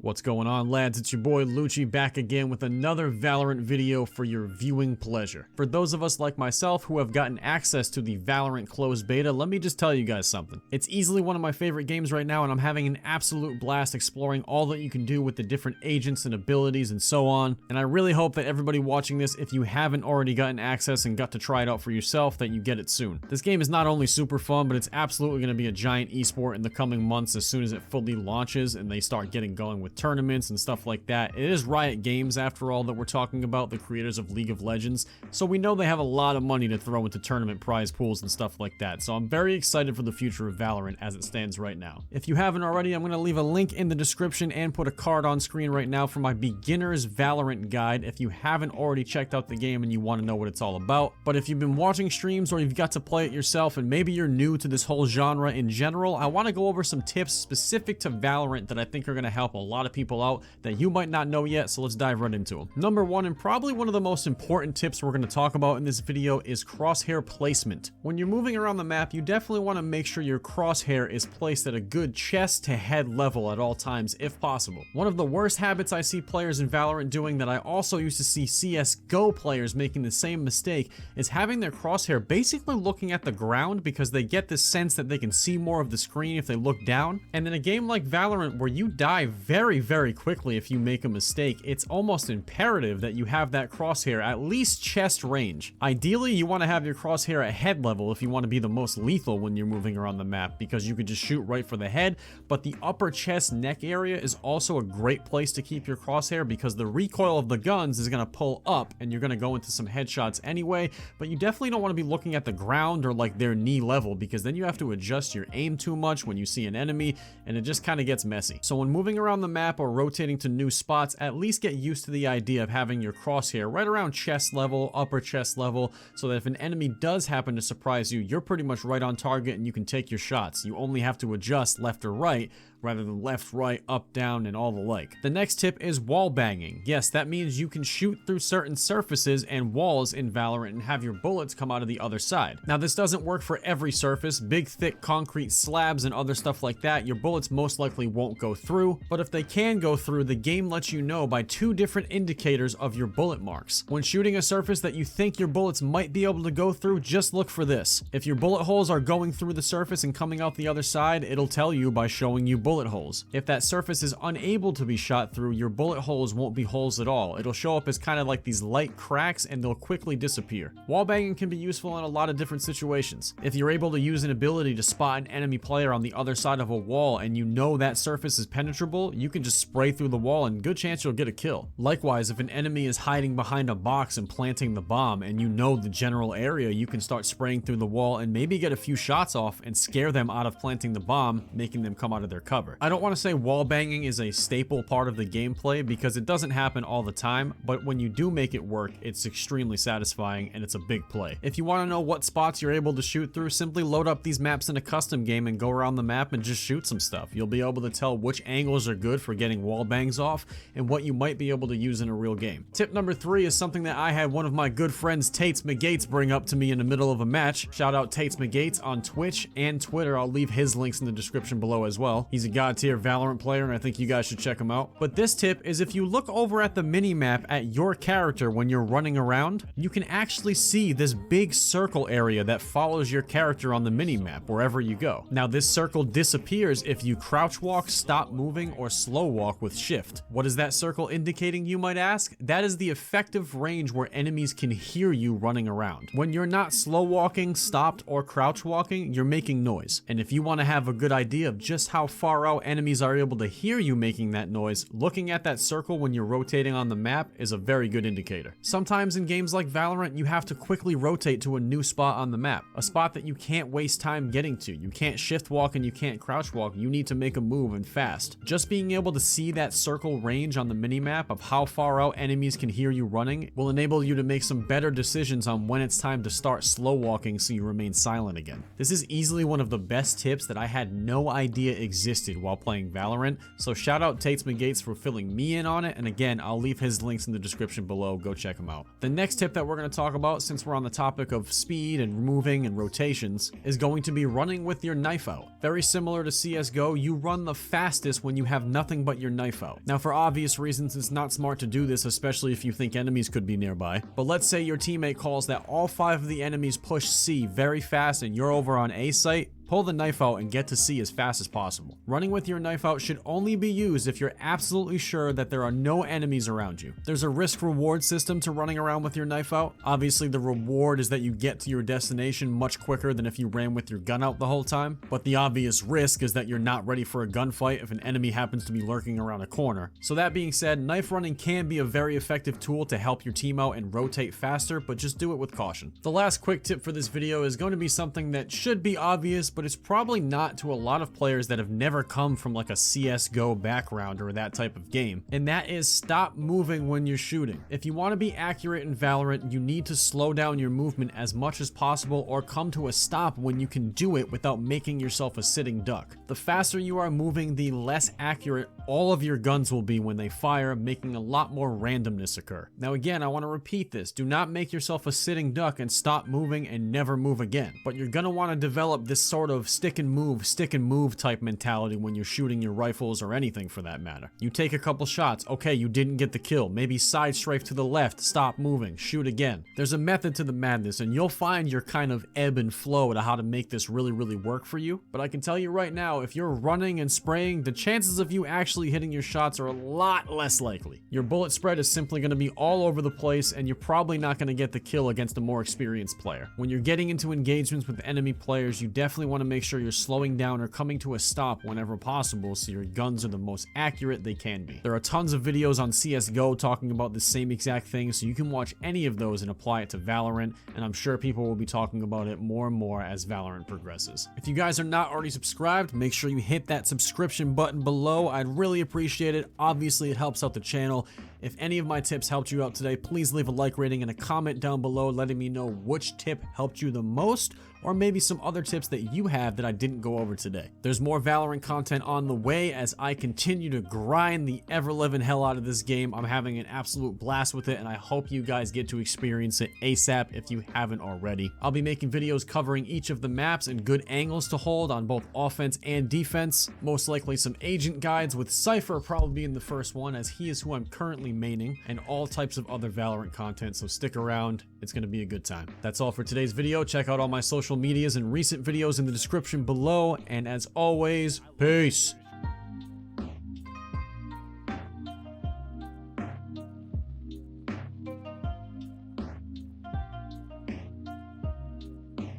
What's going on, lads? It's your boy Lucci back again with another Valorant video for your viewing pleasure. For those of us like myself who have gotten access to the Valorant closed beta, let me just tell you guys something. It's easily one of my favorite games right now, and I'm having an absolute blast exploring all that you can do with the different agents and abilities and so on. And I really hope that everybody watching this, if you haven't already gotten access and got to try it out for yourself, that you get it soon. This game is not only super fun, but it's absolutely going to be a giant esport in the coming months as soon as it fully launches and they start getting going with tournaments and stuff like that. It is Riot Games, after all, that we're talking about, the creators of League of Legends, so we know they have a lot of money to throw into tournament prize pools and stuff like that. So I'm very excited for the future of Valorant as it stands right now. If you haven't already, I'm going to leave a link in the description and put a card on screen right now for my beginner's Valorant guide if you haven't already checked out the game and you want to know what it's all about. But if you've been watching streams or you've got to play it yourself and maybe you're new to this whole genre in general, I want to go over some tips specific to Valorant that I think are going to help a lot of people out that you might not know yet, so let's dive right into them. Number one, and probably one of the most important tips we're going to talk about in this video, is crosshair placement. When you're moving around the map, you definitely want to make sure your crosshair is placed at a good chest to head level at all times if possible. One of the worst habits I see players in Valorant doing, that I also used to see CSGO players making the same mistake, is having their crosshair basically looking at the ground because they get this sense that they can see more of the screen if they look down. And in a game like Valorant where you die very quickly if you make a mistake, it's almost imperative that you have that crosshair at least chest range. Ideally, you want to have your crosshair at head level if you want to be the most lethal when you're moving around the map, because you could just shoot right for the head, but the upper chest neck area is also a great place to keep your crosshair because the recoil of the guns is going to pull up and you're going to go into some headshots anyway, but you definitely don't want to be looking at the ground or like their knee level, because then you have to adjust your aim too much when you see an enemy and it just kind of gets messy. So when moving around the map or rotating to new spots, at least get used to the idea of having your crosshair right around chest level, upper chest level, so that if an enemy does happen to surprise you, you're pretty much right on target and you can take your shots. You only have to adjust left or right rather than left, right, up, down, and all the like. The next tip is wall banging. Yes, that means you can shoot through certain surfaces and walls in Valorant and have your bullets come out of the other side. Now, this doesn't work for every surface. Big, thick concrete slabs and other stuff like that, your bullets most likely won't go through, but if they can go through, the game lets you know by two different indicators of your bullet marks. When shooting a surface that you think your bullets might be able to go through, just look for this. If your bullet holes are going through the surface and coming out the other side, it'll tell you by showing you bullet holes. If that surface is unable to be shot through, your bullet holes won't be holes at all. It'll show up as kind of like these light cracks and they'll quickly disappear. Wallbanging can be useful in a lot of different situations. If you're able to use an ability to spot an enemy player on the other side of a wall and you know that surface is penetrable, you can just spray through the wall and good chance you'll get a kill. Likewise, if an enemy is hiding behind a box and planting the bomb and you know the general area, you can start spraying through the wall and maybe get a few shots off and scare them out of planting the bomb, making them come out of their cover. I don't want to say wall banging is a staple part of the gameplay because it doesn't happen all the time, but when you do make it work, it's extremely satisfying and it's a big play. If you want to know what spots you're able to shoot through, simply load up these maps in a custom game and go around the map and just shoot some stuff. You'll be able to tell which angles are good for getting wall bangs off and what you might be able to use in a real game. Tip number 3 is something that I had one of my good friends Tates McGates bring up to me in the middle of a match. Shout out Tates McGates on Twitch and Twitter. I'll leave his links in the description below as well. He's a god tier Valorant player and I think you guys should check him out. But this tip is, if you look over at the minimap at your character when you're running around, you can actually see this big circle area that follows your character on the minimap wherever you go. Now, this circle disappears if you crouch walk, stop moving, or slow walk with shift. What is that circle indicating, you might ask? That is the effective range where enemies can hear you running around. When you're not slow walking, stopped, or crouch walking, you're making noise. And if you want to have a good idea of just how far out enemies are able to hear you making that noise, looking at that circle when you're rotating on the map is a very good indicator. Sometimes in games like Valorant, you have to quickly rotate to a new spot on the map, a spot that you can't waste time getting to. You can't shift walk and you can't crouch walk. You need to make a move and fast. Just being able to see that circle range on the minimap of how far out enemies can hear you running will enable you to make some better decisions on when it's time to start slow walking so you remain silent again. This is easily one of the best tips that I had no idea existed wasted while playing Valorant. So shout out Tates McGates for filling me in on it, and again, I'll leave his links in the description below. Go check him out. The next tip that we're going to talk about, since we're on the topic of speed and moving and rotations, is going to be running with your knife out. Very similar to CSGO, you run the fastest when you have nothing but your knife out. Now, for obvious reasons, it's not smart to do this, especially if you think enemies could be nearby. But let's say your teammate calls that all 5 of the enemies push C very fast and you're over on A site. Pull the knife out and get to C as fast as possible. Running with your knife out should only be used if you're absolutely sure that there are no enemies around you. There's a risk-reward system to running around with your knife out. Obviously, the reward is that you get to your destination much quicker than if you ran with your gun out the whole time. But the obvious risk is that you're not ready for a gunfight if an enemy happens to be lurking around a corner. So that being said, knife running can be a very effective tool to help your team out and rotate faster, but just do it with caution. The last quick tip for this video is going to be something that should be obvious, but it's probably not to a lot of players that have never come from like a CSGO background or that type of game, and that is stop moving when you're shooting. If you want to be accurate in Valorant, you need to slow down your movement as much as possible or come to a stop when you can do it without making yourself a sitting duck. The faster you are moving, the less accurate all of your guns will be when they fire, making a lot more randomness occur. Now again, I want to repeat this. Do not make yourself a sitting duck and stop moving and never move again. But you're going to want to develop this sort of stick and move type mentality when you're shooting your rifles or anything for that matter. You take a couple shots, okay, you didn't get the kill, maybe side strafe to the left, stop moving, shoot again. There's a method to the madness, and you'll find your kind of ebb and flow to how to make this really work for you. But I can tell you right now, if you're running and spraying, the chances of you actually hitting your shots are a lot less likely. Your bullet spread is simply going to be all over the place, and you're probably not going to get the kill against a more experienced player. When you're getting into engagements with enemy players, you definitely want to make sure you're slowing down or coming to a stop whenever possible so your guns are the most accurate they can be. There are tons of videos on CSGO talking about the same exact thing, so you can watch any of those and apply it to Valorant, and I'm sure people will be talking about it more and more as Valorant progresses. If you guys are not already subscribed, make sure you hit that subscription button below. I'd really appreciate it. Obviously, it helps out the channel. If any of my tips helped you out today, please leave a like rating and a comment down below letting me know which tip helped you the most, or maybe some other tips that you have that I didn't go over today. There's more Valorant content on the way as I continue to grind the ever-living hell out of this game. I'm having an absolute blast with it, and I hope you guys get to experience it ASAP if you haven't already. I'll be making videos covering each of the maps and good angles to hold on both offense and defense. Most likely some agent guides, with Cypher probably being the first one, as he is who I'm currently maining, and all types of other Valorant content, so stick around. It's going to be a good time. That's all for today's video. Check out all my social medias and recent videos in the description below, and as always, peace!